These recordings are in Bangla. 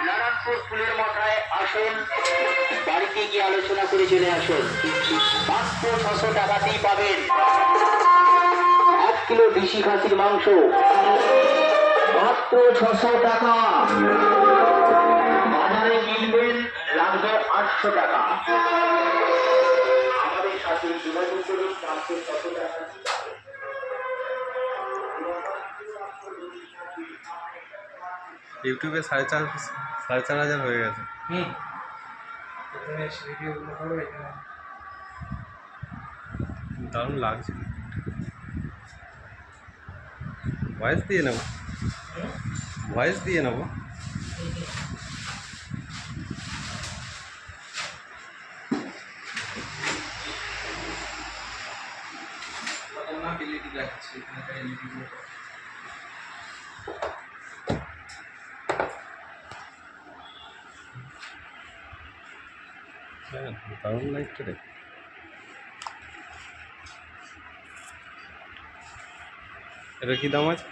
নারায়ণপুর ফুলের মাথায় আসুন, বাড়িতে গিয়ে আলোচনা করে চলে আসুন। মাত্র 600 টাকাতেই পাবেন 1 কিলো দেশি খাসির মাংস, মাত্র 600 টাকা। বাজারে কিনবেন লাগবে 800 টাকা। আমাদের সাথে যোগাযোগ করুন, মাত্র 600 টাকা। ইউটিউবে 4,500 হয়ে গেছে। দারুণ লাগছে। ভয়েস দিয়ে নেবো, ভয়েস দিয়ে নেবো। হ্যাঁ, দারুণ লাগছে রে। এটা কি দাম আছে?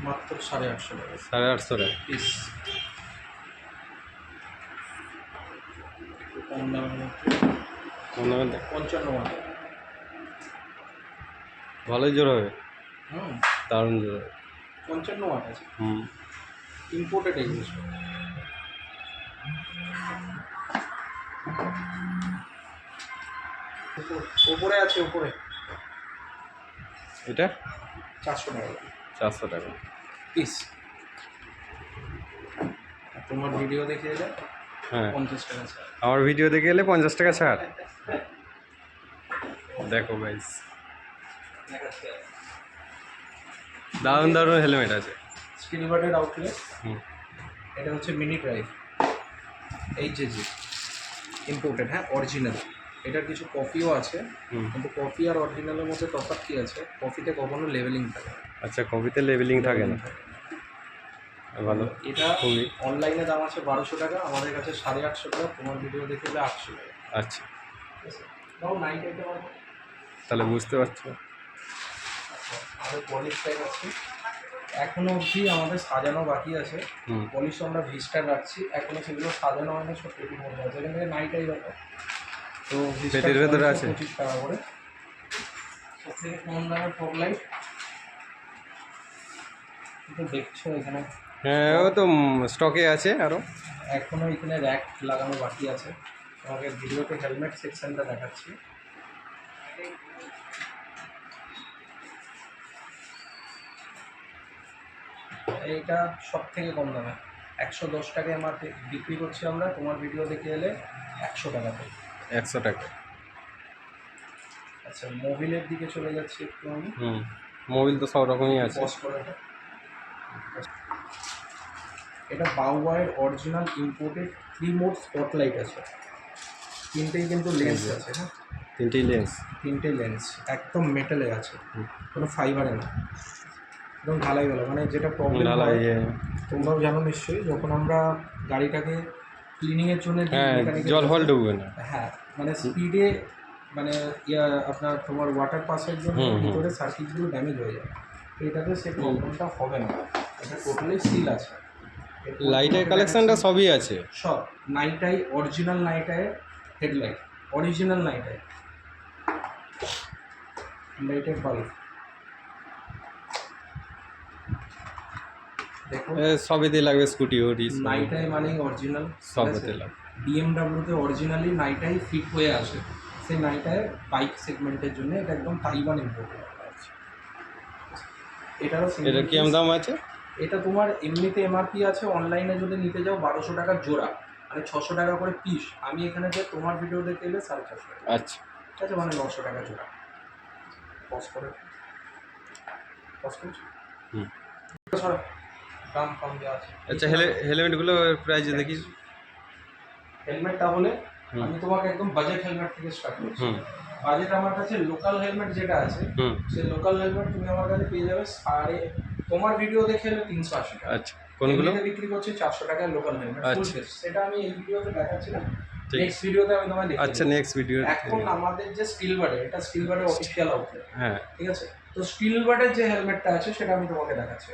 মাত্র 850 টাকা, 850 টাকা পিস। কম দামের মধ্যে কম দামে 55 টাকা। ভালোই জোর হবে, হুম, দারুণ জোর হবে। 55 ওয়াট আছে, হুম, ইম্পোর্টেড এগুলো। ওপরে আছে, ওপরে এটা 400 টাকা 400 টাকা পিস। তোমার ভিডিও দেখে এলে হ্যাঁ, 50 টাকা ছাড়। আমার ভিডিও দেখে এলে 50 টাকা ছাড়। দেখো গাইস, দারুণ দারুণ হেলমেট আছে। Still বার্ডের outlet. হুম, এটা হচ্ছে মিনি ড্রাইভ এইচজেজি, ইম্পোর্টেড। হ্যাঁ, অরিজিনাল। এটার কিছু কপিও আছে, হুম। কিন্তু কপি আর অরিজিনালের মধ্যে তফাৎ কী আছে? কপিতে কখনো লেভেলিং থাকে না। আচ্ছা, কপিতে লেবেলিং থাকে না, ভালো। এটা খুবই অনলাইনে দাম আছে 1200 টাকা, আমাদের কাছে 850 টাকা। তোমার ভিডিও দেখে এলে 800 টাকা। আচ্ছা, দাও নাইট আইটেম আছে, তাহলে বুঝতে পারছো। আমাদের পলিশ টাইপ আছে। এখনো অবধি আমাদের সাজানো বাকি আছে। হুম, পলিশ আমরা ভিস্টার রাখছি, এখনো সেগুলো সাজানো হয়নি, সব পেটির মধ্যে আছে। এখান থেকে নাইট আই ব্যাপার, তো পেটির ভেতরে আছে 25 টাকা করে। সব থেকে কম দামের ফগ লাইট তো দেখছো এখানে। হ্যাঁ, ও তো স্টকে আছে আরও। এখনো এখানে র্যাক লাগানো বাকি আছে। তোমাকে ভিডিওতে হেলমেট সেকশনটা দেখাচ্ছি। এইটা সব থেকে কম দামে 110 টাকা এমআরপি বিক্রি করছি আমরা। তোমার ভিডিও দেখে এলে 100 টাকাতে। 100 টাকা। আচ্ছা, মোবিলের দিকে চলে যাচ্ছি একটু আমি। হুম, মোবিল তো সব রকমই আছে। পজ করে দাও। এটা বাউওয়ার অরিজিনাল ইম্পোর্টেড 3 মোড স্পটলাইট আছে। তিনটেই কিন্তু লেন্স আছে। হ্যাঁ, তিনটেই লেন্স। তিনটে লেন্স একদম মেটালে আছে, হুম, কোনো ফাইবারে না, একদম ঢালাই গেলো। মানে যেটা প্রবলেম ঢালাই, হয় তোমরাও জানো নিশ্চয়ই, যখন আমরা গাড়িটাকে ক্লিনিংয়ের জন্য হ্যাঁ, জল ফল ডুববে না। হ্যাঁ, মানে স্পিডে, মানে আপনার তোমার ওয়াটার পাসের জন্য হুম, হুম। ভিতরে সার্কিটগুলো ড্যামেজ হয়ে যায়। তো এটাতে সেই প্রবলেমটা হবে না, এটা টোটালি সিল আছে। লাইটের কালেকশনটা সবই আছে। সব night I, original night I headlight, original night I লাইটের বাল্ব। দেখো, সবেতে লাগবে, স্কুটি ওটি নাইট আই মানেই অরিজিনাল। সবেতে লাগবে। বিএমডাব্লিউতে অরিজিনালি নাইট আই ফিট হয়ে আসে। সেই নাইট আই বাইক সেগমেন্টের জন্য এটা একদম তাইওয়ান ইম্পোর্টেড। এটারও এটা কি দাম আছে? এটা তোমার এমনিতে এমআরপি আছে, অনলাইনে যদি নিতে যাও 1200 টাকা জোড়া, মানে 600 টাকা করে পিস। আমি এখানে যে তোমার ভিডিও দেখে এলে 450 টাকা। আচ্ছা, ঠিক আছে, মানে 900 টাকা জোড়া। পজ করে হুম। দাম কম দেওয়া আছে। আচ্ছা, হেলমেটগুলো প্রাইস দেখি। হেলমেটটা হলে আমি তোমাকে একদম বাজেট হেলমেট থেকে স্টার্ট করছি। হুম, বাজেট আমার কাছে লোকাল হেলমেট যেটা আছে, হুম, সেই লোকাল হেলমেট তুমি আমার কাছে পেয়ে যাবে তোমার ভিডিও দেখে এলে 380 টাকা। আচ্ছা, কোনগুলো বিক্রি করছি 400 টাকায় লোকাল হেলমেট ফুল আচ্ছা, সেট। সেটা আমি এই ভিডিওতে দেখাচ্ছি না, ঠিক নেক্সট ভিডিওতে আমি তোমায় দেখাবো। আচ্ছা, নেক্সট ভিডিও। এখন আমাদের যে স্টিল বার্ডের, এটা স্টিল বার্ডের অফিসিয়াল আউটলেট। হ্যাঁ, ঠিক আছে, তো স্টিল বার্ডের যে হেলমেটটা আছে সেটা আমি তোমাকে দেখাচ্ছি।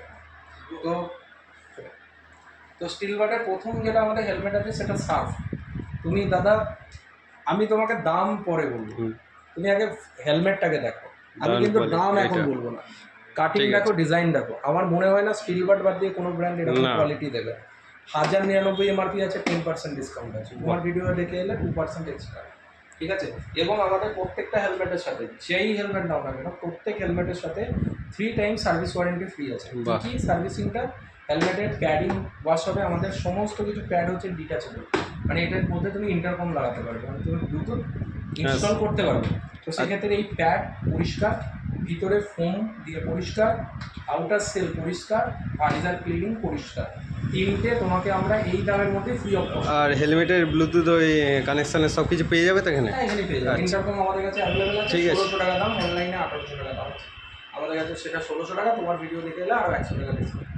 তো তো স্টিল বাটের প্রথম যেটা আমাদের হেলমেট আছে সেটা সার্ফ। তুমি দাদা, আমি তোমাকে দাম পরে বলবো, হুম। তুমি আগে হেলমেটটাকে দেখো। আমি দারুণ কিন্তু quality, দাম এখন এটা। বলবো না, কাটিং ঠিক দেখো, আছে। ডিজাইন দেখো। আমার মনে হয় না স্টিল বাট বাদ দিয়ে কোনো ব্র্যান্ড এরকম না। কোয়ালিটি দেবে। 1099 এমআরপি আছে, 10% ডিসকাউন্ট আছে, তোমার ভিডিও দেখে এলে 2% এক্সট্রা, ঠিক আছে। এবং আমাদের প্রত্যেকটা হেলমেটের সাথে, যেই হেলমেট নাও না কেন, প্রত্যেক হেলমেটের সাথে 3 টাইম সার্ভিস ওয়ারেন্টি ফ্রি আছে। বাহ। কি সার্ভিসিংটা, হেলমেটের প্যাডিং ওয়াশ হবে, আমাদের সমস্ত কিছু প্যাড হচ্ছে ডিটাচেবল, মানে এটার মধ্যে তুমি ইন্টারকম লাগাতে পারবে, মানে তুমি ব্লুটুথ ইনস্টল করতে পারবে। তো সেক্ষেত্রে এই প্যাড পরিষ্কার, ভিতরে ফোম দিয়ে পরিষ্কার, আউটার সেল পরিষ্কার, ভাইজার ক্লিনিং পরিষ্কার, তিনটে তোমাকে আমরা এই দামের মধ্যে ফ্রি অফ করি। আর হেলমেটের ব্লুটুথ ওই কানেকশানের সব কিছু পেয়ে যাবে তো এখানে? হ্যাঁ, এখানে পেয়ে যাবে। আচ্ছা। ইন্টারকম আমাদের কাছে অ্যাভেলেবেল আছে, ঠিক আছে। 1600 টাকা দাম, অনলাইনে 1800 টাকা দাম আছে। আমাদের কাছে সেটা 1600 টাকা, তোমার ভিডিও দেখে এলে আরও 100 টাকা ডিসকাউন্ট।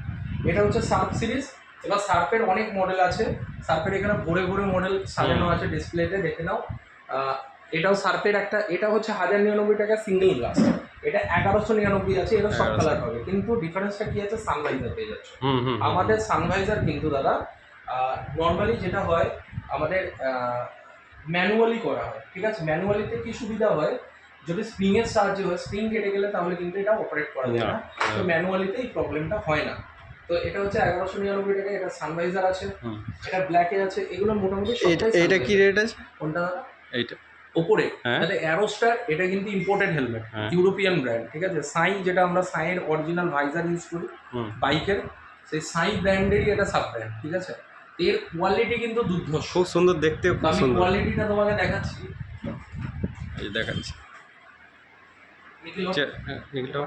এটা হচ্ছে সার্ফ সিরিজ। এবার সার্ফের অনেক মডেল আছে, সার্ফের এখানে ভরে ভরে মডেল সাজানো আছে ডিসপ্লেতে, দেখে নাও। এটাও সার্ফের একটা, এটা হচ্ছে 1099 টাকা সিঙ্গেল গ্লাস, এটা 1199 আছে, এটা সব 1100 কালার হবে। কিন্তু ডিফারেন্সটা কি আছে, সানভাইজার পেয়ে যাচ্ছে। হুম হুম। আমাদের সানভাইজার কিন্তু দাদা নর্মালি যেটা হয় আমাদের ম্যানুয়ালি করা হয়, ঠিক আছে। ম্যানুয়ালিতে কি সুবিধা হয়, যদি স্প্রিংয়ের সাহায্যে হয়, স্প্রিং কেটে গেলে তাহলে কিন্তু এটা অপারেট করা যায় না। তো ম্যানুয়ালিতে এই প্রবলেমটা হয় না। তো এটা হচ্ছে 1199 টাকা, এটা সানভাইজার আছে, এটা ব্ল্যাকে আছে, এগুলো মোটামুটি এটা কি রেট আছে? কোনটা দাদা? এইটা ওপরে হ্যাঁ। তাহলে অ্যারোস্টার, এটা কিন্তু ইম্পোর্টেড হেলমেট, হ্যাঁ। ইউরোপিয়ান ব্র্যান্ড, ঠিক আছে। সাই, যেটা আমরা সাইয়ের অরিজিনাল ভাইজার ইউজ করি বাইকের, সেই সাই ব্র্যান্ডেরই এটা সাব ব্র্যান্ড, ঠিক আছে। এর কোয়ালিটি কিন্তু দুর্ধর্ষ, খুব সুন্দর দেখতে, খুব আমি সুন্দর। কোয়ালিটিটা তোমাকে দেখাচ্ছি। এই দেখাচ্ছি, নিখিল, এগুলো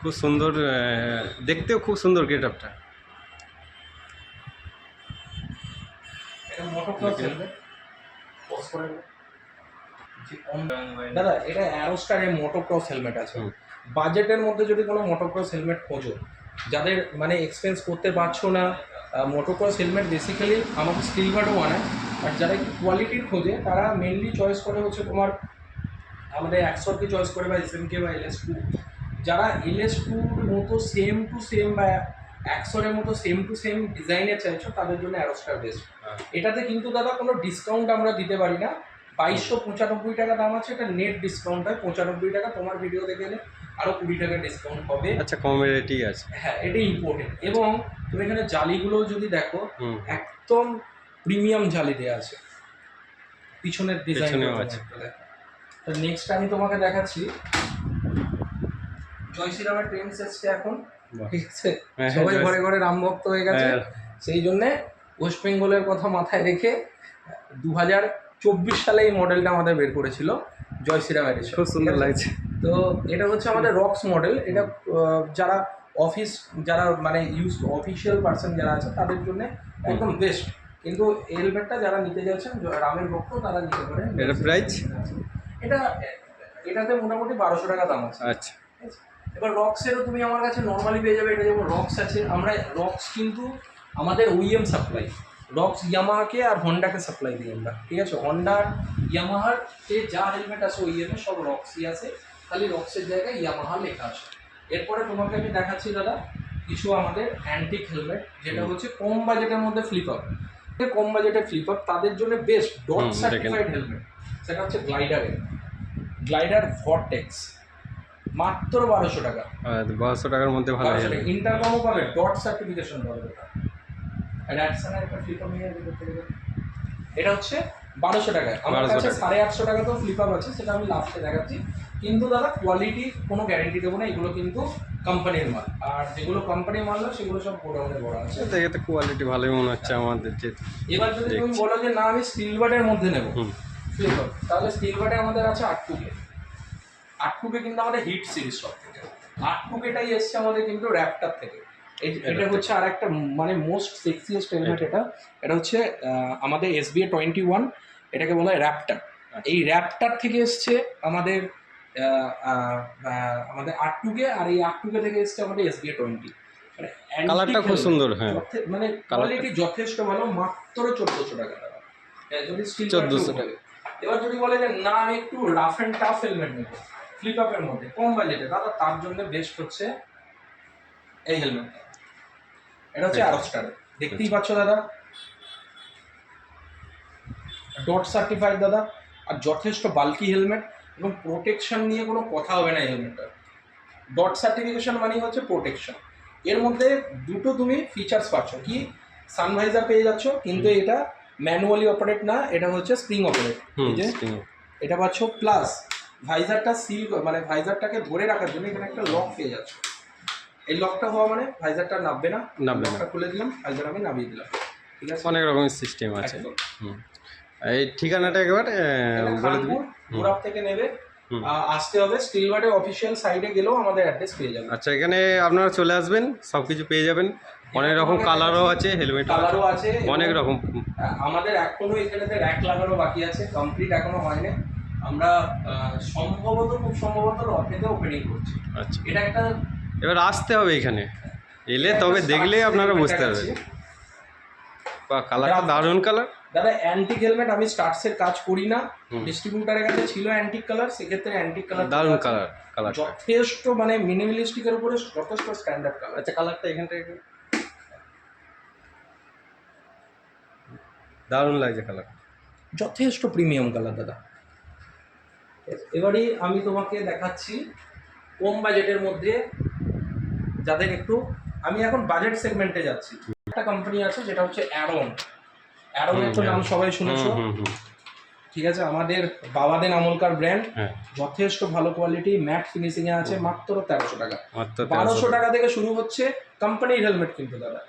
খুব সুন্দর, দেখতেও খুব সুন্দর গেট আপটা। এটা মোটোক্রস হেলমেট, পজ করে দাদা, এটা অ্যারোস্টারের মোটোক্রস হেলমেট আছে। বাজেটের মধ্যে যদি কোনো মোটোক্রস হেলমেট খোঁজো, যাদের মানে এক্সপেন্স করতে পারছো না, মোটোক্রস হেলমেট বেসিক্যালি আমাদের স্টিল বাটও বানায়, আর যারা একটু কোয়ালিটির খোঁজে তারা মেনলি চয়েস করে হচ্ছে তোমার আমাদের 100 চয়েস করে, বা SMK বা LS2। যারা LS2-র মতো সেম টু সেম বা 100-এর মতো সেম টু সেম ডিজাইনের চাইছো, তাদের জন্য অ্যারোস্টার বেস্ট। এটাতে কিন্তু দাদা কোনো ডিসকাউন্ট আমরা দিতে পারি না, 2295 টাকা দাম আছে, এটা নেট ডিসকাউন্ট হয় 95 টাকা, তোমার ভিডিও দেখে এলে আরও 20 টাকা ডিসকাউন্ট হবে। আচ্ছা, কম রেটই আছে। হ্যাঁ, এটা ইম্পর্টেন্ট। এবং তুমি এখানে জালিগুলো যদি দেখো, হুম। একদম প্রিমিয়াম জালি দেওয়া আছে, পিছনের ডিজাইন পেছনেও আছে। তো নেক্সট আমি তোমাকে দেখাচ্ছি জয় শ্রীরামের ট্রেন্ডস এসছে এখন, বাহ। ঠিক আছে। হ্যাঁ, সবাই জয় ঘরে ঘরে রাম ভক্ত হয়ে গেছে, হ্যাঁ। সেই জন্যে ওয়েস্ট বেঙ্গলের কথা মাথায় রেখে 2024 সালে এই মডেলটা আমাদের বের করেছিল জয় শ্রীরাম এডিশন, খুব সুন্দর লাগছে। তো এটা হচ্ছে আমাদের রক্স মডেল। এটা যারা অফিস, যারা মানে ইউজ অফিসিয়াল পার্সন যারা আছে তাদের জন্য একদম বেস্ট। কিন্তু এই হেলমেটটা যারা নিতে যাচ্ছেন রামের ভক্ত, তারা নিতে পারেন। এটা প্রাইস? এটাতে মোটামুটি 1200 টাকা দাম আছে। আচ্ছা। এবার রক্সেরও তুমি আমার কাছে নর্মালি পেয়ে যাবে। এটা যেমন রক্স আছে, আমরা রক্স কিন্তু আমাদের OEM সাপ্লাই, রক্স ইয়ামাহাকে আর হন্ডাকে সাপ্লাই দিই আমরা, ঠিক আছে। হন্ডার ইয়ামাহার যা হেলমেট আছে OEM সব রক্সই আছে, খালি রক্সের জায়গায় ইয়ামাহা লেখা আছে। এরপরে তোমাকে আমি দেখাচ্ছি দাদা কিছু আমাদের অ্যান্টিক হেলমেট, যেটা হচ্ছে কম বাজেটের মধ্যে ফ্লিপ আপ, কম বাজেটের ফ্লিপ আপ তাদের জন্য বেস্ট ডট সার্টিফাইড হেলমেট। সেটা হচ্ছে গ্লাইডার ভর্টেক্স, মাত্র 1200 টাকা। 1200 টাকার মধ্যে ভালো হবে। ইন্টারকমও পাবে, ডট সার্টিফিকেশন পাবে। র্যাডসনের একটা ফ্লিপ আপ নিয়ে করতে গেলে এটা হচ্ছে 1200 টাকায়। আমার কাছে 850 টাকাতেও ফ্লিপ আপ আছে, সেটা আমি লাস্টে দেখাচ্ছি। কিন্তু দাদা কোয়ালিটি কোনো গ্যারেন্টি দেবো না, এগুলো কিন্তু কোম্পানির মাল, আর যেগুলো কোম্পানির মাল না সেগুলো সব গোডাউনে ভরা আছে। দেখে তো কোয়ালিটি ভালোই মনে হচ্ছে আমাদের। যে এবার যদি তুমি বলো যে না আমি স্টিল বাটের মধ্যে নেবো ফ্লিপ আপ, তাহলে স্টিল বাটে আমাদের আছে 8-2K কিন্তু আমাদের হিট সিরিজ সব থেকে। 8-2Kটাই এসছে আমাদের কিন্তু র্যাপটার থেকে। এটা হচ্ছে আর একটা মানে মোস্ট সেক্সিয়েস্ট হেলমেট। এটা হচ্ছে আমাদের SBA 21, এটাকে বলা হয় র্যাপটার। এই র্যাপটার থেকে এসছে আমাদের 8-2K, আর এই 8-2K থেকে এসছে আমাদের SBA 20। মানে কালারটা খুব সুন্দর, হ্যাঁ, মানে কোয়ালিটি যথেষ্ট ভালো, মাত্র 1400 টাকা দাদা, যদি স্টিল 1400 টাকা। এবার যদি বলে যে না আমি একটু রাফ অ্যান্ড টাফ হেলমেট নেবো ফ্লিপ আপের মধ্যে কম বাজেটে, দাদা তার জন্য বেস্ট হচ্ছে এই হেলমেটটা। এটা হচ্ছে অ্যারোস্টার, দেখতেই পাচ্ছ দাদা, ডট সার্টিফাইড দাদা, আর যথেষ্ট বাল্কি হেলমেট এবং প্রোটেকশন নিয়ে কোনো কথা হবে না এই হেলমেটটা। ডট সার্টিফিকেশন মানে হচ্ছে প্রোটেকশন। এর মধ্যে দুটো তুমি ফিচার্স পাচ্ছ, কি সানভাইজার পেয়ে যাচ্ছ, কিন্তু এটা ম্যানুয়ালি অপারেট না, এটা হচ্ছে স্প্রিং অপারেট, এই যে এটা পাচ্ছ। প্লাস ভাইজারটা সিল, মানে ভাইজারটাকে ধরে রাখার জন্য এখানে একটা লক পেয়ে যাচ্ছ। এই লকটা হওয়া মানে ভাইজারটা নামবে না, লকটা খুলে দিলাম, ভাইজার আমি নামিয়ে দিলাম, ঠিক আছে। অনেক রকমের সিস্টেম আছে। এই ঠিকানাটা একবার বলে দিবি। মুরাব থেকে নেবে, আসতে হবে স্টিলবার্ডের অফিসিয়াল সাইডে গেলেও আমাদের অ্যাড্রেস পেয়ে যাবেন। আচ্ছা, এখানে আপনারা চলে আসবেন, সব কিছু পেয়ে যাবেন। অনেক রকম কালারও আছে, হেলমেট কালারও আছে, অনেক রকম। আমাদের এখনো এখানে র্যাক লাগানো বাকি আছে, কমপ্লিট এখনো হয়নি। আমরা খুব সম্ভবত রথেতে ওপেনিং করছি। আচ্ছা, এটা একটা, এবার আসতে হবে এখানে, এলে তবে দেখলেই আপনারা বুঝতে পারবেন। বা কালারটা দারুণ কালার দাদা। অ্যান্টিক হেলমেট আমি স্টার্টসের কাজ করি না, ডিস্ট্রিবিউটারের কাছে ছিল অ্যান্টিক কালার, সেক্ষেত্রে অ্যান্টিক কালার দারুণ কালার যথেষ্ট, মানে মিনিমালিস্টিকের উপরে যথেষ্ট স্ট্যান্ডার্ড কালার। আচ্ছা, কালারটা এখান থেকে দারুণ লাগছে, কালার যথেষ্ট প্রিমিয়াম কালার দাদা। এবারে আমি তোমাকে দেখাচ্ছি কম বাজেটের মধ্যে যাদের একটু, আমি এখন বাজেট সেগমেন্টে যাচ্ছি। একটা কোম্পানি আছে যেটা হচ্ছে অ্যারনের তো নাম সবাই শুনেছো, ঠিক আছে। আমাদের বাবাদের আমলকার ব্র্যান্ড, যথেষ্ট ভালো কোয়ালিটি, ম্যাট ফিনিশিং এ আছে, মাত্র 1300 টাকা। 1200 টাকা থেকে শুরু হচ্ছে কোম্পানির হেলমেট। কিন্তু দাদা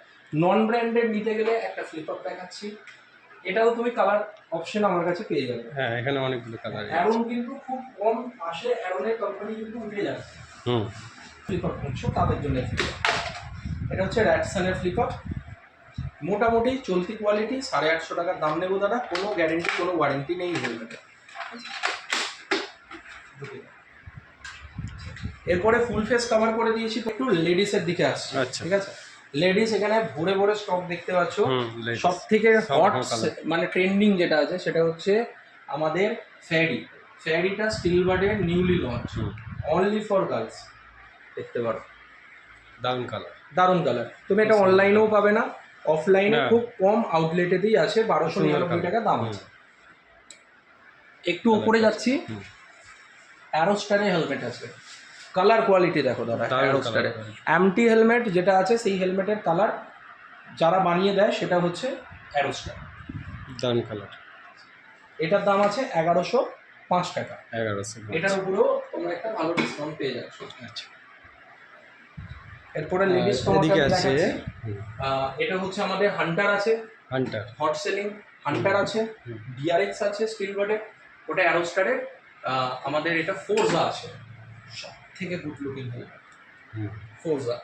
নন ব্র্যান্ডেড নিতে গেলে একটা ফ্লিপ আপ দেখাচ্ছি, এটাও তুমি কালার অপশন আমার কাছে পেয়ে যাবে। হ্যাঁ, এখানে অনেকগুলো কালার আছে। অ্যারন কিন্তু খুব কম আসে, অ্যারনের কোম্পানি কিন্তু উঠে যাচ্ছে। ফ্লিপ আপ করছো তাদের জন্য ফ্লিপ আপ। এটা হচ্ছে র্যাটসনের ফ্লিপ আপ, মোটামুটি চলতি কোয়ালিটি, 850 টাকার দাম নেবো দাদা, কোনো গ্যারেন্টি কোনো ওয়ারেন্টি নেই হেলমেটে। এরপরে ফুল ফেস কভার করে দিয়েছি, একটু লেডিসের দিকে আসছে, ঠিক আছে। লেডিস এখানে ভরে ভরে স্টক দেখতে পাচ্ছ। সব থেকে হট মানে ট্রেন্ডিং যেটা আছে সেটা হচ্ছে আমাদের ফ্যারিটা স্টিলবার্ডের newly launch, only for girls, দেখতে পারো, দারুণ কালার। তুমি এটা অনলাইনেও পাবে না, অফলাইনে খুব কম আউটলেটেতেই আছে, 1299 টাকা দাম আছে। একটু উপরে যাচ্ছি, অ্যারোস্টারের হেলমেট আছে, কালার কোয়ালিটি দেখো দাদা। অ্যারোস্টারে এমটি হেলমেট যেটা আছে সেই হেলমেটের কালার যারা বানিয়ে দেয় সেটা হচ্ছে অ্যারোস্টার, দারুণ কালার। এটার দাম আছে 1105 টাকা। 1105, এটার উপরেও তোমরা একটা ভালো ডিসকাউন্ট পেয়ে যাচ্ছ। আচ্ছা, এরপরে লেডিস তোমাকে আছে, এটা হচ্ছে আমাদের হান্টার আছে, হট সেলিং হান্টার আছে, ডিআরএক্স আছে স্টিলবার্ডে, ওটা অ্যারোস্টারের। আমাদের এটা ফোর্জা আছে, সব থেকে গুড লুকিং ফোর্জা,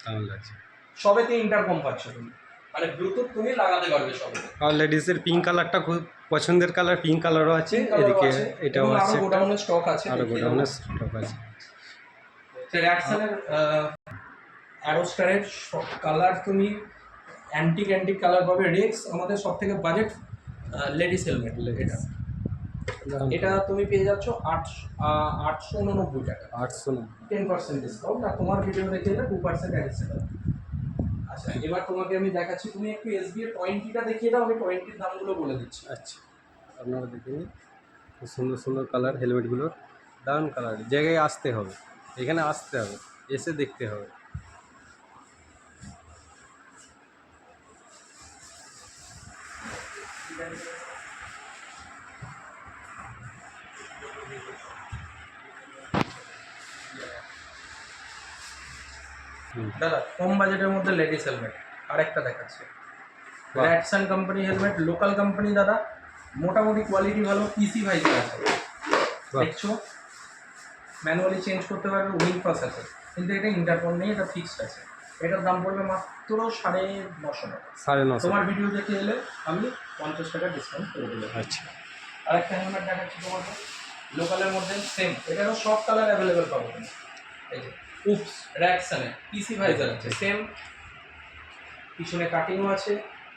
দারুণ লাগছে। সবেতে ইন্টারকম পাচ্ছ তুমি, মানে ব্লুটুথ তুমি লাগাতে পারবে সবে। আর লেডিসের পিঙ্ক কালারটা খুব পছন্দের কালার, পিঙ্ক কালারও আছে, এদিকে এটাও আছে, গোডাউনের স্টক আছে, আর গোডাউনের স্টক আছে। র্যাটসনের অ্যারোস্টারের সব কালার তুমি অ্যান্টিক কালার পাবে। রেক্স আমাদের সব থেকে বাজেট লেডিস হেলমেট, এটা তুমি পেয়ে যাচ্ছ 889 টাকা, 10% ডিসকাউন্ট, আর তোমার ভিডিও দেখে এটা 2% অ্যাডিশনাল। আচ্ছা, এবার তোমাকে আমি দেখাচ্ছি, তুমি একটু এসবি এর 20টা দেখিয়ে দাও, আমি 20র দামগুলো বলে দিচ্ছি। আচ্ছা, আপনারা দেখে নিন, খুব সুন্দর সুন্দর কালার হেলমেটগুলোর, দারুণ কালার। জায়গায় আসতে হবে, এখানে আসতে হবে, এসে দেখতে হবে। দাদা কম বাজেটের মধ্যে লেডিস হেলমেট আরেকটা দেখাচ্ছে, র্যাটসন কোম্পানি হেলমেট, লোকাল কোম্পানি দাদা, মোটামুটি কোয়ালিটি ভালো, পিসি ভাইজার আছে, দেখছো, ম্যানুয়ালি চেঞ্জ করতে পারবে, উইং পাস আছে, কিন্তু এটা ইন্টারকম নেই, এটা ফিক্সড আছে। এটার দাম পড়বে মাত্র 950 টাকা। 950, তোমার ভিডিও দেখে এলে আমি 50 টাকা ডিসকাউন্ট করে দেবো। আচ্ছা, আরেকটা হেলমেট দেখাচ্ছি তোমাকে, লোকালের মধ্যে সেম, এটারও সব কালার অ্যাভেলেবেল পাবো। এই যে উপস র্যাটসনের পিসি ভাইজার আছে, সেম, পিছনে কাটিংও আছে,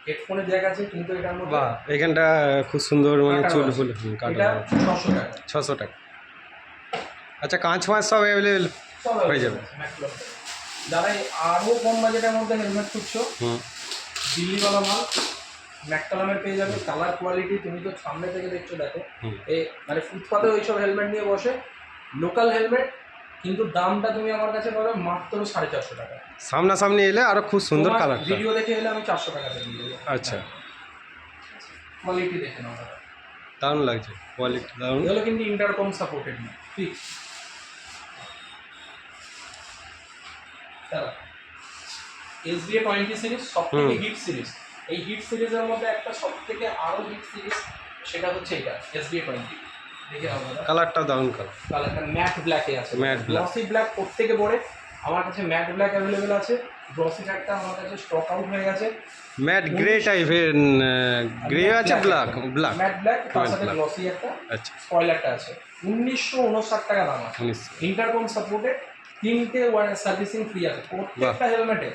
হেডফোনের জায়গা আছে, কিন্তু এটার মধ্যে বাহ, এখানটা খুব সুন্দর, মানে চুল ফুল কাটা, 600 টাকা, 600 টাকা। আচ্ছা, কাঁচ মাছ সব অ্যাভেলেবেল হয়ে যাবে। যারা আরও কম বাজেটের মধ্যে হেলমেট খুঁজছো, হুম দিল্লিওয়ালা মাল ম্যাককালামের পেয়ে যাবে। কালার কোয়ালিটি তুমি তো সামনে থেকে দেখছো, দেখো হুম মানে ফুটপাতে ওইসব হেলমেট নিয়ে বসে, লোকাল হেলমেট, কিন্তু দামটা তুমি আমার কাছে পাবে মাত্র 450 টাকা। সামনাসামনি এলে আরো খুব সুন্দর তোমার কালারটা। ভিডিও দেখে এলে আমি 400 টাকাতে দিয়ে দেবো। আচ্ছা, কোয়ালিটি দেখে নাও দাদা। দারুণ লাগছে, কোয়ালিটি দারুণ। এগুলো কিন্তু ইন্টারকম সাপোর্টেড না, ফিক্স। দাদা SBA 20 সিরিজ সব থেকে হিট সিরিজ। এই হিট সিরিজের মধ্যে একটা সব থেকে আরও হিট সিরিজ, সেটা হচ্ছে এটা SBA 20। দেখে নাও দাদা, কালারটা দারুণ কালার। কালারটা ম্যাট ব্ল্যাকে আছে। Matte black. গ্লসি ব্ল্যাক প্রত্যেকে পড়ে, আমার কাছে ম্যাট ব্ল্যাক অ্যাভেলেবেল আছে। গ্লসি ব্ল্যাকটা আমার কাছে স্টক আউট হয়ে গেছে। ম্যাট গ্রে টাইপের, গ্রে আছে, ব্ল্যাক ব্ল্যাক। ম্যাট ব্ল্যাক, তার Matte সাথে black। গ্লসি একটা আচ্ছা, স্পয়লারটা আছে। 1959 টাকা দাম আছে। 1900। ইন্টারকম সাপোর্টেড, 3টে সার্ভিসিং ফ্রি আছে প্রত্যেকটা হেলমেটে।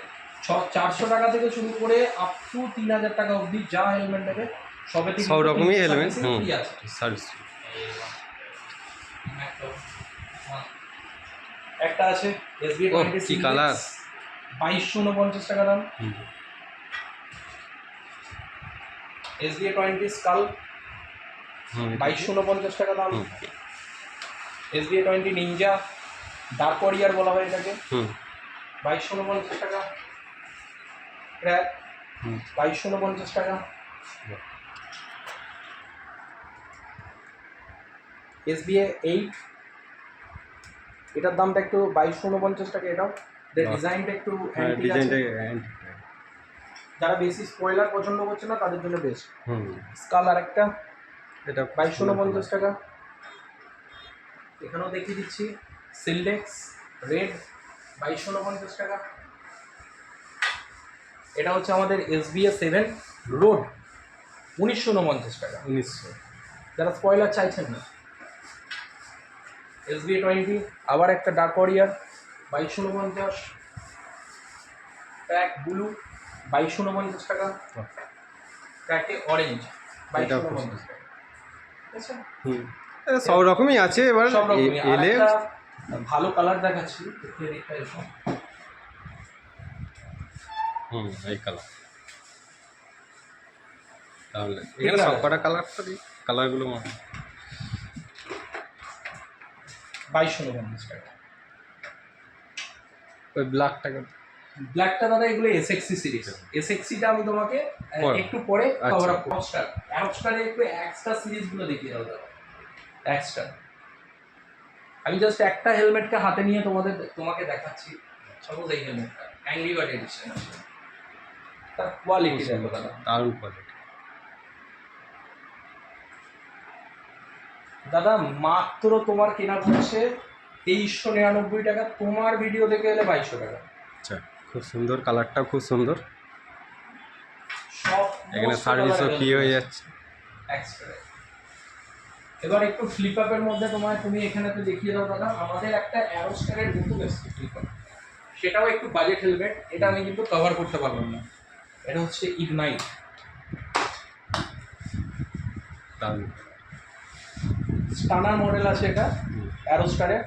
400 টাকা থেকে শুরু করে আপ টু 3000 টাকা অবধি যা হেলমেট নেবে সবেতে সব রকমই হেলমেট ফ্রি আছে। সার্ভিস। একটা আছে SBA ওহ, 20 কি কালার! 2249 টাকা দাম। SBA 20 স্কাল 2249 টাকা দাম। SBA 20 নিনজা ডার্ক ওয়ারিয়ার বলা হয় এটাকে, 2249 টাকা। ক্র্যাক 2249 টাকা। SBA 8, এটার দামটা একটু 2249 টাকা। এটাও ডিজাইনটা একটু antique আছে। ডিজাইনটা যারা বেশি স্পয়লার পছন্দ করছে না তাদের জন্য বেস্ট। হুম, স্কাল আরেকটা এটা 2249 টাকা। এখানেও দেখিয়ে দিচ্ছি সিলডেক্স রেড 2249 টাকা। এটা হচ্ছে আমাদের SBA 7 রোড 1949 টাকা। 1900। যারা স্পয়লার চাইছেন না। SBA 20 আবার একটা ডার্ক ওয়ারিয়ার 2249। ট্র্যাক ব্লু 2249 টাকা। ট্র্যাকে অরেঞ্জ 2249 টাকা। ঠিক আছে, সব রকমই আছে, এবার সব রকমই। আর এলে একটা ভালো কালার দেখাচ্ছি, দেখে দেখে এসো। এই কালার। তাহলে এখানে সব কটা কালার তো কালারগুলো 2249 টাকা। ওই ব্ল্যাকটাকে। ব্ল্যাকটা দাদা এগুলো SXC সিরিজ। SXCটা আমি তোমাকে একটু পরে কভার আপ করব। অ্যারোস্টারে একটু এক্সট্রা সিরিজগুলো দেখিয়ে দাও দাদা। এক্সট্রা আমি জাস্ট একটা হেলমেটকে হাতে নিয়ে তোমাকে দেখাচ্ছি। সাপোজ এই হেলমেটটা অ্যাংরি বার্ড এডিশন আছে, তার কোয়ালিটি দেখো দাদা, দারুণ কোয়ালিটি। দাদা মাত্র তোমার কেনা পড়ছে 2399 টাকা। তোমার ভিডিও দেখে এলে 2200 টাকা। আচ্ছা, খুব সুন্দর কালারটা, খুব সুন্দর। সব এখানে সার্ভিসও ফ্রি হয়ে যাচ্ছে। এক্সট্রা। এবার একটু ফ্লিপ আপের মধ্যে তুমি এখানে তো দেখিয়ে দাও দাদা। আমাদের একটা অ্যারোস্টারের নতুন এসেছে ফ্লিপ আপ, সেটাও একটু বাজেট হেলমেট। এটা আমি কিন্তু কভার করতে পারলাম না। এটা হচ্ছে ইগনাইট। দারুণ স্টানার মডেল আছে এটা অ্যারোস্টারের।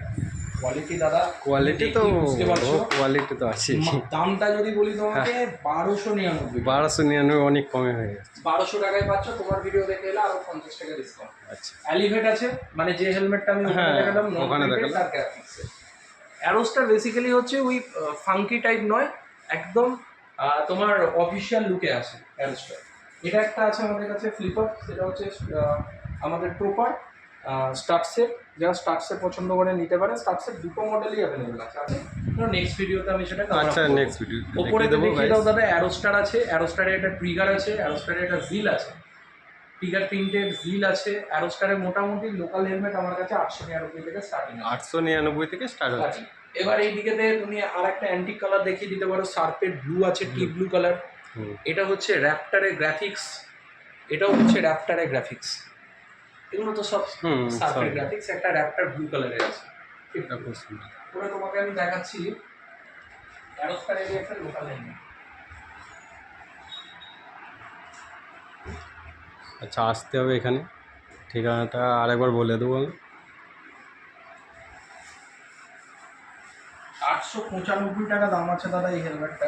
কোয়ালিটি দাদা, কোয়ালিটি তো, বুঝতে পারছো কোয়ালিটি তো আছে। দামটা যদি বলি তোমাকে 1299। 1299 অনেক কমে হয়ে যাচ্ছে। 1200 টাকায় পাচ্ছ। তোমার ভিডিও দেখে এলে আরো 50 টাকা ডিসকাউন্ট। আচ্ছা, অ্যালিভেট আছে, মানে যে হেলমেটটা আমি ওখানে দেখালাম, ওখানে দেখালাম। তার গ্রাফিক্সে। অ্যারোস্টার বেসিক্যালি হচ্ছে ওই ফাঙ্কি টাইপ নয়, একদম তোমার অফিসিয়াল লুকে আছে অ্যারোস্টার। এটা একটা আছে আমাদের কাছে ফ্লিপ আপ, সেটা হচ্ছে আমাদের প্রপার স্টার্ট সেট। যারা স্টার্ট সেট পছন্দ করে নিতে পারে। স্টার্ট সেট দুটো মডেলই অ্যাভেলেবেল আছে। নেক্সট ভিডিওতে আমি সেটা আচ্ছা, নেক্সট ভিডিও ওপরে দেখিয়ে দাও দাদা। অ্যারোস্টার আছে, অ্যারোস্টারে একটা ট্রিগার আছে, অ্যারোস্টারে একটা জিল আছে, ট্রিগার প্রিন্টেড জিল আছে। অ্যারোস্টারে মোটামুটি লোকাল হেলমেট আমার কাছে 899 থেকে স্টার্টিং। 899 থেকে স্টার্ট হচ্ছে। এবার এই দিকেতে তুমি আর একটা অ্যান্টিক কালার দেখিয়ে দিতে পারো। সার্পের ব্লু আছে, টিপ ব্লু কালার। এটা হচ্ছে র্যাপটারের গ্রাফিক্স, এটাও হচ্ছে র্যাপটারের গ্রাফিক্স। এগুলো তো সব সার্ফের গ্রাফিক্স। একটা র্যাপটার ব্লু কালারের আছে। এটা খুব সুন্দর। ওটা তোমাকে আমি দেখাচ্ছি। অ্যারোস্টারের একটা লোকাল হেলমেট। আচ্ছা, আসতে হবে এখানে, ঠিকানাটা আরেকবার বলে দেবো আমি। 825 95 টাকা দাম আছে দাদা এই হেলমেটটা।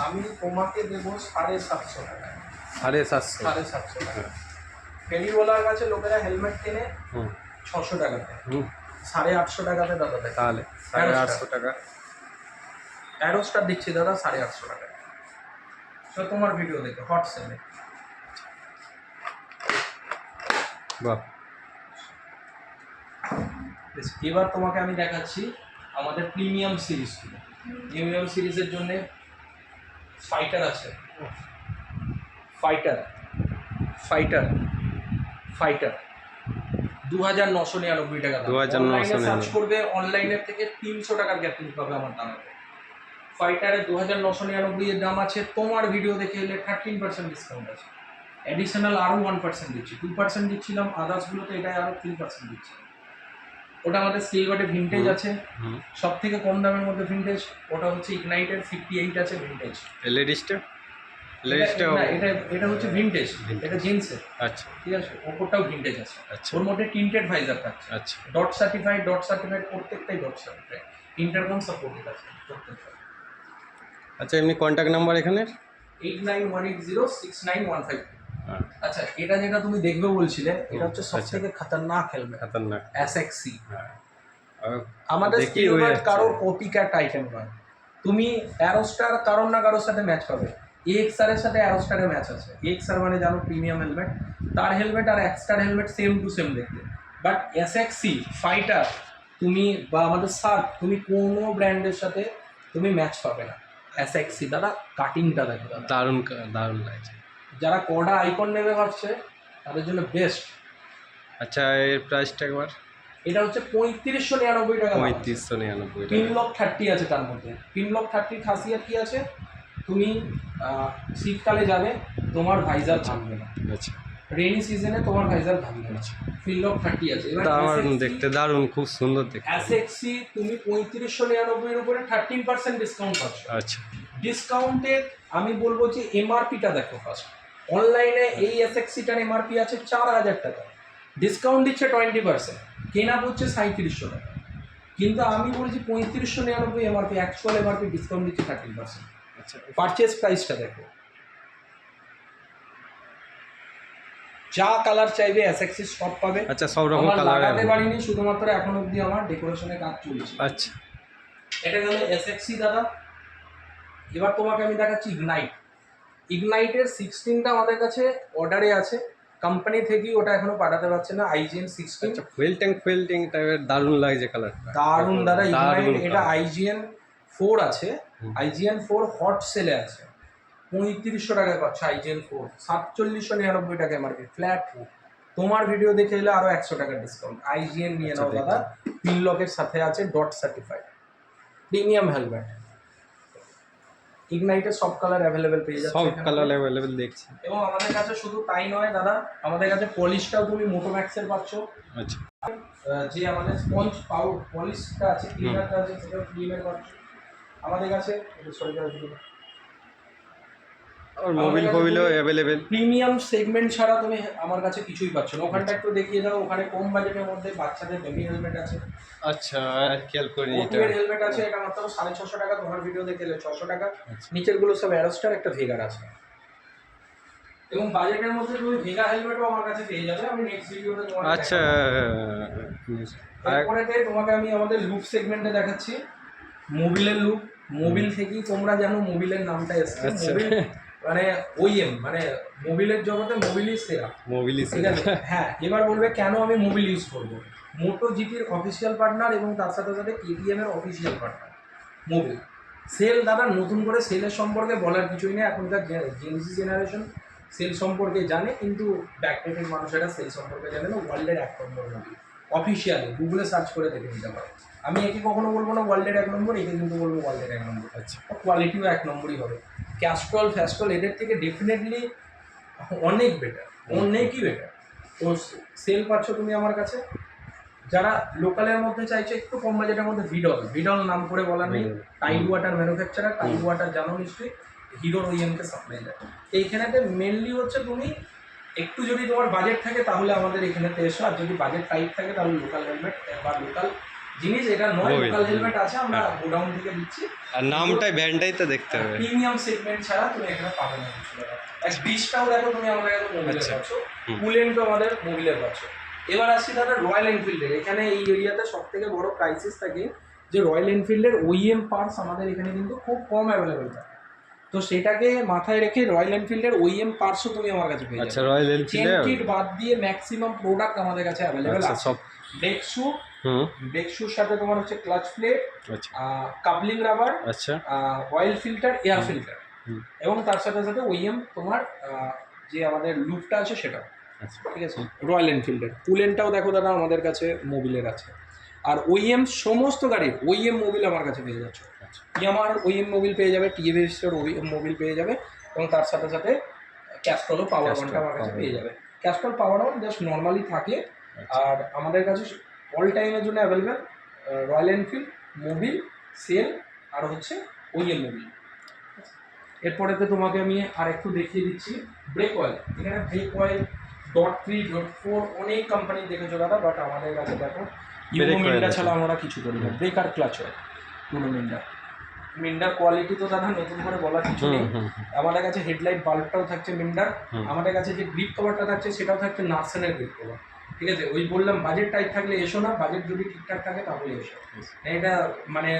আমি তোমাকে দেবো 750 টাকা। 750। 750 টাকা। ফেরিওয়ালার কাছে লোকেরা হেলমেট কেনে হুম 600 টাকাতে, হুম 850 টাকাতে দাদা দেয়। তাহলে 850 টাকা। অ্যারোস্টার দিচ্ছি দাদা 850 টাকা। তো তোমার ভিডিও দেখে হট সেলে। বাহ, এবার তোমাকে আমি দেখাচ্ছি আমাদের প্রিমিয়াম সিরিজ। প্রিমিয়াম সিরিজের জন্য ফাইটার আছে, ফাইটার ফাইটার ফাইটার 2999 টাকা দাম। 2999 সার্চ করবে অনলাইনের থেকে 300 টাকার গ্যাপিং পাবে আমার দামে। ফাইটারের 2999 এর দাম আছে, তোমার ভিডিও দেখে এলে 13% ডিসকাউন্ট আছে, অ্যাডিশনাল আরও 1% দিচ্ছি, 2% দিচ্ছিলাম আদার্সগুলোতে, এটাই আরও 3% দিচ্ছি। ওটা আমাদের সিলভারে ভিনটেজ আছে, হুম সব থেকে কম দামের মধ্যে ভিনটেজ। ওটা হচ্ছে ইগনাইটের 58 আছে ভিনটেজ। এলইডিসটা এটা হচ্ছে ভিনটেজ, এটা জিন্সের, আচ্ছা ঠিক আছে। ওপরটাও ভিনটেজ আছে, আচ্ছা ওর মধ্যে টিন্টেড ভাইজার থাকছে, আচ্ছা ডট সার্টিফাইড প্রত্যেকটাই ডট সার্টিফাইড, ইন্টারকম সাপোর্টেড আছে প্রত্যেকটা। আচ্ছা, এমনি কন্ট্যাক্ট নাম্বার এখানে? 8918069152। আচ্ছা, এটা যেটা তুমি দেখবে বলছিলে, এটা হচ্ছে সবথেকে খতরনাক হেলমেট, খতরনাক। এসএক্সি। হ্যাঁ আমাদের দেখি স্টিলবার্ড হয়ে যাচ্ছে। কারোর কপি ক্যাট আইটেম নয়। তুমি অ্যারোস্টার কারোর না কারোর সাথে ম্যাচ পাবে। এক্সআর এর সাথে অ্যারোস্টারের ম্যাচ আছে। এক্সআর মানে জানো প্রিমিয়াম হেলমেট, তার হেলমেট আর এক্সটার হেলমেট সেম টু সেম দেখতে। বাট এসএক্সি, ফাইটার তুমি বা আমাদের সার্ক, তুমি কোনো ব্র্যান্ডের সাথে তুমি ম্যাচ পাবে না। এসএক্সি দাদা, কাটিংটা দেখো দাদা, দারুণ দারুণ লাগছে। যারা কডা আইকন নেবে ভাবছে তাদের জন্য বেস্ট। আচ্ছা, এর প্রাইসটা একবার? এটা হচ্ছে 3599 টাকা। 3599 টাকা। পিনলক 30 আছে তার মধ্যে। পিনলক 30 খাসিয়াত কি আছে, তুমি শীতকালে যাবে তোমার ভাইজার ভাঙবে না, আচ্ছা রেইনি সিজনে তোমার ভাইজার ভাঙবে না। পিনলক 30 আছে। এবার দারুণ দেখতে, দারুণ খুব সুন্দর দেখতে। এসএক্সি তুমি 3599 এর উপরে 13% ডিসকাউন্ট পাচ্ছ। আচ্ছা ডিসকাউন্টে আমি বলবো যে এমআরপিটা দেখো ফার্স্ট। অনলাইনে এই এসএক্সিটার এমআরপি আছে 4000 টাকা, ডিসকাউন্ট দিচ্ছে 20%, কেনা পড়ছে 3700 টাকা। কিন্তু আমি বলছি 3599 এমআরপি, অ্যাকচুয়াল এমআরপি ডিসকাউন্ট দিচ্ছে 13%। আচ্ছা পারচেজ প্রাইসটা দেখো, যা কালার চাইবে এসএক্সি সব পাবে। আচ্ছা, সব রকম আমার কালার লাগাতে পারিনি, শুধুমাত্র এখন অবধি আমার ডেকোরেশনের কাজ চলছে। আচ্ছা এটা গেল এসএক্সি দাদা। এবার তোমাকে আমি দেখাচ্ছি ইগনাইট। ইগনাইটের 16টা আমাদের কাছে অর্ডারে আছে, কোম্পানি থেকেই ওটা এখনো পাঠাতে পারছে না। IGN 16 আচ্ছা, ফেল্টিং টাইপের দারুণ লাগছে কালারটা। দারুণ দাদা ইগনাইট। দারুণ এটা colour। IGN 4 আছে, IGN 4 হট সেলে আছে, 3500 টাকায় পাচ্ছ IGN 4, 4799 টাকা এমআরপি ফ্ল্যাট। তোমার ভিডিও দেখে এলে আরো 100 টাকা ডিসকাউন্ট। IGN নিয়ে নাও দাদা, পিনলকের সাথে আছে, ডট সার্টিফাইড, প্রিমিয়াম হেলমেট। ইগনাইটের সব কালার অ্যাভেলেবেল পেয়ে যাচ্ছে, সব এখানে। কালার অ্যাভেলেবেল দেখছি। এবং আমাদের কাছে শুধু তাই নয় দাদা, আমাদের কাছে পলিশটাও তুমি মোটোম্যাক্সের পাচ্ছ। আচ্ছা যে আমাদের স্পঞ্জ পলিশটা আছে, ক্লিনারটা আছে, সেটা ক্লিনের পাচ্ছ আমাদের কাছে। আর মোবিলও অ্যাভেলেবেল। প্রিমিয়াম সেগমেন্ট ছাড়া তুমি আমার কাছে কিছুই পাচ্ছ না। ওখানটা একটু দেখিয়ে দাও, ওখানে কম বাজেটের মধ্যে বাচ্চাদের বেবি হেলমেট আছে। আচ্ছা, আর খেয়াল করি এটা। ওটিএর হেলমেট আছে, এটা মাত্র 650 টাকা, তোমার ভিডিও দেখে এলে 600 টাকা। নিচেরগুলো সব অ্যারোস্টার, একটা ভেগার আছে। এবং বাজেটের মধ্যে তুমি ভেগা হেলমেটও আমার কাছে পেয়ে যাবে, আমি নেক্সট ভিডিওতে তোমাকে আচ্ছা তারপরে তোমাকে আমি আমাদের লুক সেগমেন্টে দেখাচ্ছি। মোবিলের লুক, মোবিল থেকেই তোমরা জানো মোবিলের নামটা এসেছে। মোবিল মানে ওইএম, মানে মোবিলের জগতে মোবিলই সেরা। ঠিক আছে, হ্যাঁ। এবার বলবে কেন আমি মোবিল ইউজ করবো। মোটো জিপির অফিসিয়াল পার্টনার এবং তার সাথে সাথে KTM এর অফিসিয়াল পার্টনার মোবিল। সেল দাদা, নতুন করে সেলের সম্পর্কে বলার কিছুই নেই। এখনকার জেনজি জেনারেশন সেল সম্পর্কে জানে, কিন্তু ব্যাকডেটেড মানুষেরা সেল সম্পর্কে জানে না। ওয়ার্ল্ডের 1 নম্বর মোবিল অফিসিয়ালি, গুগলে সার্চ করে দেখে নিতে পারো। আমি একে কখনো বলবো না ওয়ার্ল্ডের 1 নম্বর, একে কিন্তু বলবো ওয়ার্ল্ডের 1 নম্বর। আচ্ছা, কোয়ালিটিও 1 নম্বরই হবে। ক্যাস্ট্রল ফ্যাস্ট্রল এদের থেকে ডেফিনেটলি অনেক বেটার, অনেকই বেটার। তো সেল পাচ্ছ তুমি আমার কাছে। যারা লোকালের মধ্যে চাইছে একটু কম বাজেটের মধ্যে, ভিডল নাম করে বলার নেই, Tide Water manufacturer. Tide Water জানো নিশ্চয়ই, হিরোর ওইএমকে সাপ্লাই দেয়। এইখানেতে মেনলি হচ্ছে তুমি একটু যদি তোমার বাজেট থাকে তাহলে আমাদের এখানেতে এসো, আর যদি বাজেট টাইট থাকে তাহলে লোকাল হেলমেট বা লোকাল জিনিস এটা নয়, Mobile, লোকাল হেলমেট আছে, আমরা হ্যাঁ। গোডাউন থেকে দিচ্ছি। আর নামটাই ব্যান্ডটাই তো দেখতে হবে। প্রিমিয়াম সেগমেন্ট ছাড়া তুমি এখানে পাবে না কিছু টাকা। আর বীজটাও দেখো তুমি আমাদের কাছে মোবিলের আচ্ছা। পাচ্ছ, হুম। কুলেন্টও আমাদের মোবিলের পাচ্ছ। এবার আসছি দাদা রয়্যাল এনফিল্ডের। এখানে এই এরিয়াতে সব থেকে বড় ক্রাইসিস থাকে যে রয়্যাল এনফিল্ডের ওইএম পার্টস আমাদের এখানে কিন্তু খুব কম অ্যাভেলেবেল থাকে। তো সেটাকে মাথায় রেখে রয়্যাল এনফিল্ডের ওইএম পার্টসও তুমি আমার কাছে পেয়ে আচ্ছা, যাবে। রয়্যাল চেন এনফিল্ডে কিট বাদ দিয়ে ম্যাক্সিমাম প্রোডাক্ট আমাদের কাছে অ্যাভেলেবেল আচ্ছা আছে। সব। ব্রেক শু, হুম। ব্রেক শুর সাথে তোমার হচ্ছে ক্লাচ প্লেট, আচ্ছা কাপলিং রাবার, আচ্ছা। অয়েল ফিল্টার, এয়ার ফিল্টার, হুম। এবং তার সাথে সাথে ওইএম তোমার যে আমাদের লুপটা আছে সেটাও। আচ্ছা ঠিক আছে, রয়্যাল এনফিল্ডের কুলেনটাও দেখো দাদা আমাদের কাছে মোবিলের আছে। আর ওইএম সমস্ত গাড়ির ওইএম মোবিল আমার কাছে পেয়ে যাচ্ছে। ইয়ামার ওইএম মোবিল পেয়ে যাবে, টিভিএসের ওইএম মোবিল পেয়ে যাবে, এবং তার সাথে সাথে ক্যাস্ট্রলও পাওয়ার ওয়ানটা আমার কাছে পেয়ে যাবে। Castrol power one just normally থাকে। আর আমাদের কাছে অল টাইমের জন্য available Royal Enfield, Mobil, Shell, আর হচ্ছে ওইএম মোবিল। এরপরেতে তোমাকে আমি আর একটু দেখিয়ে দিচ্ছি ব্রেক অয়েল। এখানে ব্রেক অয়েল .3.4 অনেক কোম্পানি দেখেছো দাদা, বাট আমাদের কাছে দেখো ইউনোমিন্ডা ছাড়া আমরা কিছু করি না। ব্রেক আর ক্লাচ অয়েল ইউনোমিন্ডা। মিন্ডার কোয়ালিটি তো দাদা নতুন করে বলার কিছু নেই। আমাদের কাছে হেডলাইট বাল্বটাও থাকছে মিন্ডার। আমাদের কাছে যে গ্রিপ কভারটা থাকছে সেটাও থাকছে নার্সেনের গ্রিপ কভার। ঠিক আছে, ওই বললাম বাজেট টাইট থাকলে এসো না, বাজেট যদি ঠিকঠাক থাকে তাহলে এসো। এটা মানে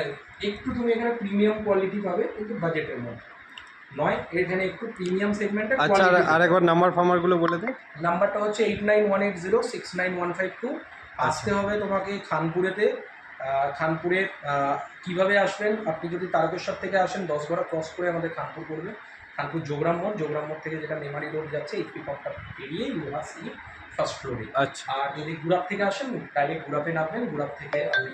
একটু তুমি এখানে প্রিমিয়াম কোয়ালিটি পাবে, কিন্তু বাজেটের মধ্যে নয়, এখানে একটু প্রিমিয়াম সেগমেন্টের। আচ্ছা, আর একবার নাম্বার ফার্মারগুলো বলে দাও। নাম্বারটা হচ্ছে 8918069152। আসতে হবে তোমাকে খানপুরেতে। খানপুরে কিভাবে আসবেন, আপনি যদি তারকেশ্বর থেকে আসেন 10 গড়া ক্রস করে আমাদের খানপুর পড়বে। খানপুর যোগরাম মোড়, যোগরাম মোড় থেকে যেটা মেমারি রোড যাচ্ছে এইচপি পাম্পটা পেরিয়ে ইউ আর সি ফার্স্ট ফ্লোরে। আচ্ছা। আর যদি গুড়াপ থেকে আসেন ডাইরেক্ট গুড়াপে নামবেন, গুড়াপ থেকে আমি